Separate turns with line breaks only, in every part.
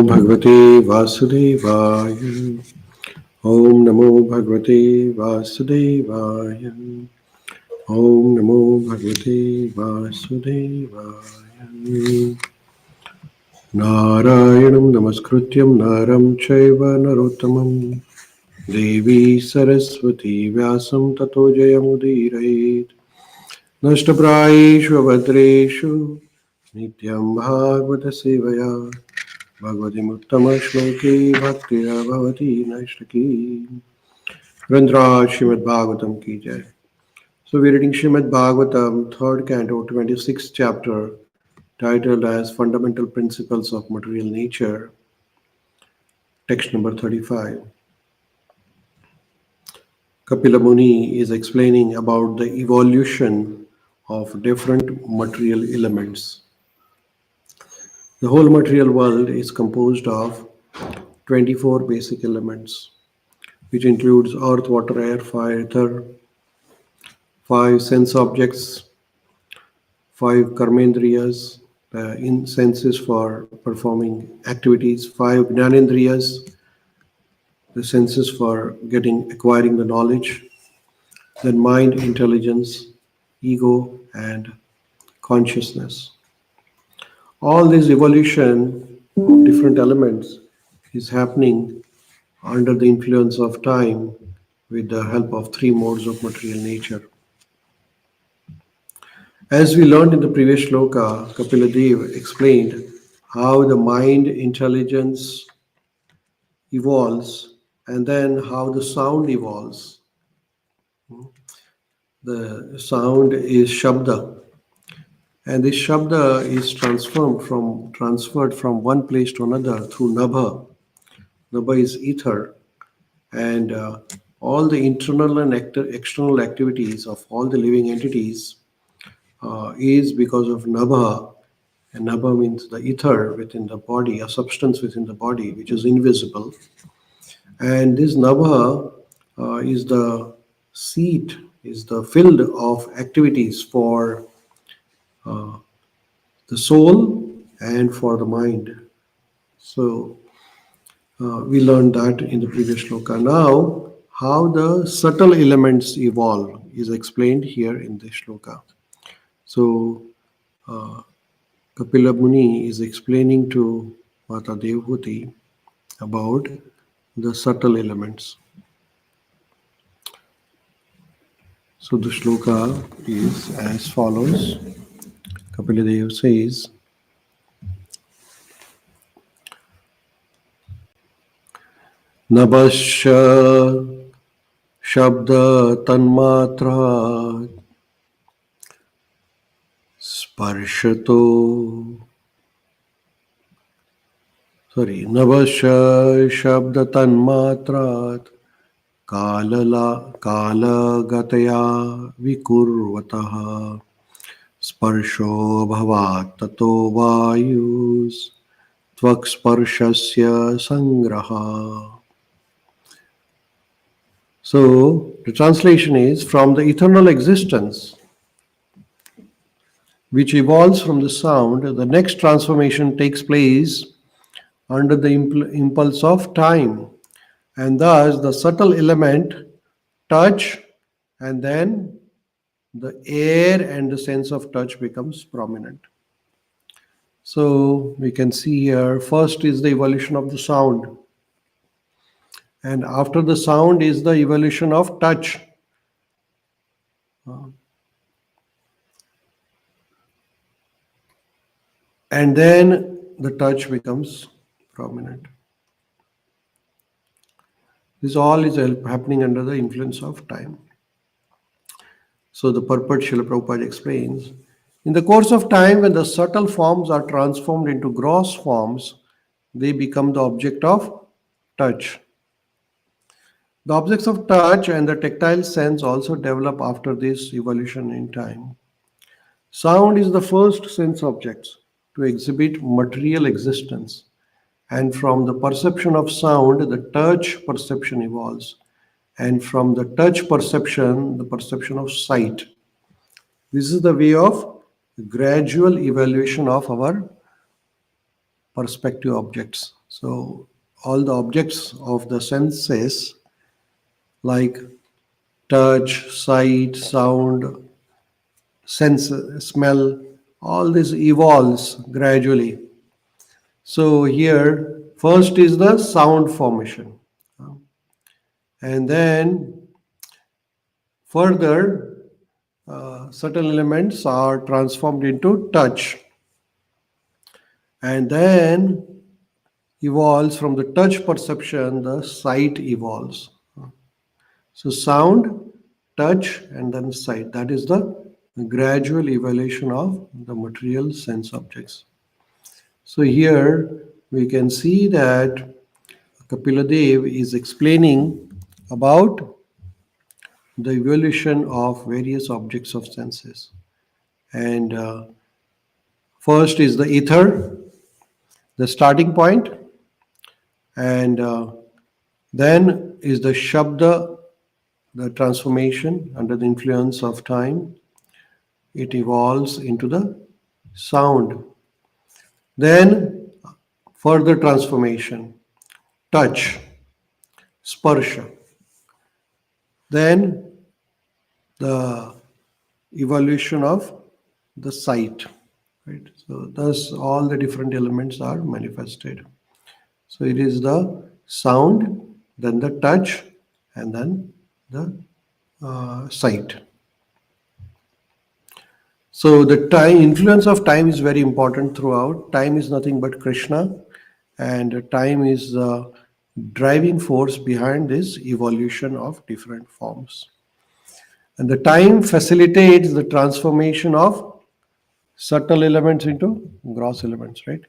Bhagavate Vasudevaya. Om Namo Bhagavate Vasudevaya. Om Namo Bhagavate Vasudevaya. Narayanam Namaskrutyam Naram Chaiva Narottamam Devi Saraswati Vyasam Tato Jayamudirayet Nashtaprayeshu Bhadreshu Nityam Bhagavata Sevaya Bhagavati Muttama Shloke Bhaktira Bhavati Naishtaki Grandraj Srimad Bhagavatam Ki Jai. So we're reading Srimad Bhagavatam, 3rd canto, 26th chapter, titled as Fundamental Principles of Material Nature, text number 35. Kapila Muni is explaining about the evolution of different material elements. The whole material world is composed of 24 basic elements, which includes earth, water, air, fire, ether, 5 sense objects, 5 karmendriyas, in senses for performing activities, 5 jnanendriyas, the senses for acquiring the knowledge, then mind, intelligence, ego, and consciousness. All this evolution of different elements is happening under the influence of time with the help of 3 modes of material nature. As we learned in the previous shloka, Kapila Dev explained how the mind intelligence evolves and then how the sound evolves. The sound is Shabda, and this Shabda is transferred from one place to another through Nabha. Nabha is ether, and all the internal and external activities of all the living entities is because of Nabha. And Nabha means the ether within the body, a substance within the body which is invisible. And this Nabha is the seat, is the field of activities for the soul and for the mind. So we learned that in the previous shloka. Now, how the subtle elements evolve is explained here in this shloka. So, Kapila Muni is explaining to Mata Devhuti about the subtle elements. So the shloka is as follows. Kapila Dev says, Nabasya Shabda Tanmatra Navasha Shabda Tanmatrat Kalagataya Vikurvataha Sparsho Bhavat Tato Vayus Tvaksparshasya Sangraha. So the translation is, from the eternal existence which evolves from the sound, the next transformation takes place under the impulse of time, and thus the subtle element touch, and then the air and the sense of touch becomes prominent. So we can see here, first is the evolution of the sound, and after the sound is the evolution of touch. And then the touch becomes prominent. This all is happening under the influence of time. So the purport Srila Prabhupada explains, in the course of time, when the subtle forms are transformed into gross forms, they become the object of touch. The objects of touch and the tactile sense also develop after this evolution in time. Sound is the first sense object to exhibit material existence, and from the perception of sound, the touch perception evolves, and from the touch perception, the perception of sight. This is the way of gradual evaluation of our perspective objects. So all the objects of the senses like touch, sight, sound, sense, smell, all this evolves gradually. So here, first is the sound formation. And then further, certain elements are transformed into touch. And then evolves from the touch perception, the sight evolves. So sound, touch, and then sight. That is the gradual evolution of the material sense objects. So here we can see that Kapila is explaining about the evolution of various objects of senses. And first is the ether, the starting point, and then is the shabda, the transformation under the influence of time. It evolves into the sound. Then further transformation, touch, sparsha. Then the evolution of the sight. Right? So thus all the different elements are manifested. So it is the sound, then the touch, and then the sight. So the time influence of time is very important throughout. Time is nothing but Krishna, and time is the driving force behind this evolution of different forms. And the time facilitates the transformation of subtle elements into gross elements, right?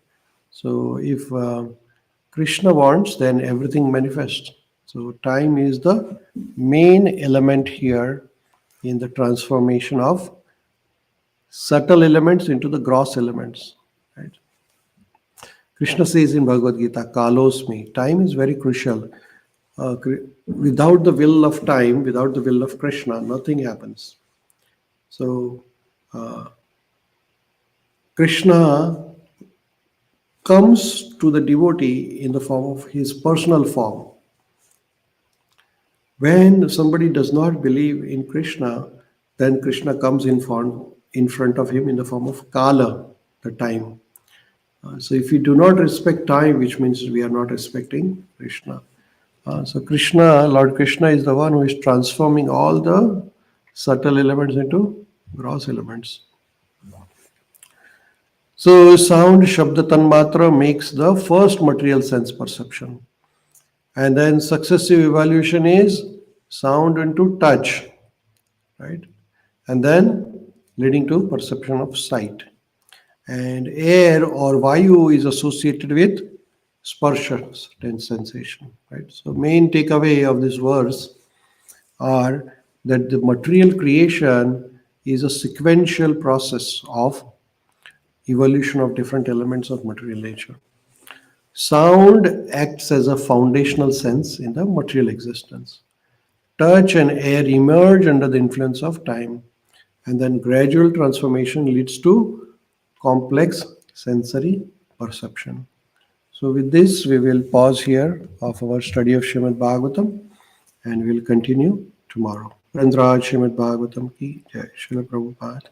So if Krishna wants, then everything manifests. So time is the main element here in the transformation of subtle elements into the gross elements. Right? Krishna says in Bhagavad Gita, Kalosmi. Time is very crucial. Without the will of time, without the will of Krishna, nothing happens. So Krishna comes to the devotee in the form of his personal form. When somebody does not believe in Krishna, then Krishna comes in front of him in the form of Kala, the time. So if we do not respect time, which means we are not respecting Krishna. So Krishna, Lord Krishna is the one who is transforming all the subtle elements into gross elements. So sound, Shabda Tanmatra makes the first material sense perception. And then successive evolution is sound into touch, right? And then leading to perception of sight. And air or vayu is associated with sparsha, sensation, right? So main takeaway of this verse are that the material creation is a sequential process of evolution of different elements of material nature. Sound acts as a foundational sense in the material existence. Touch and air emerge under the influence of time, and then gradual transformation leads to complex sensory perception. So, with this, we will pause here of our study of Srimad Bhagavatam and we'll continue tomorrow. Randraj Srimad Bhagavatam ki Jai, Srila Prabhupada.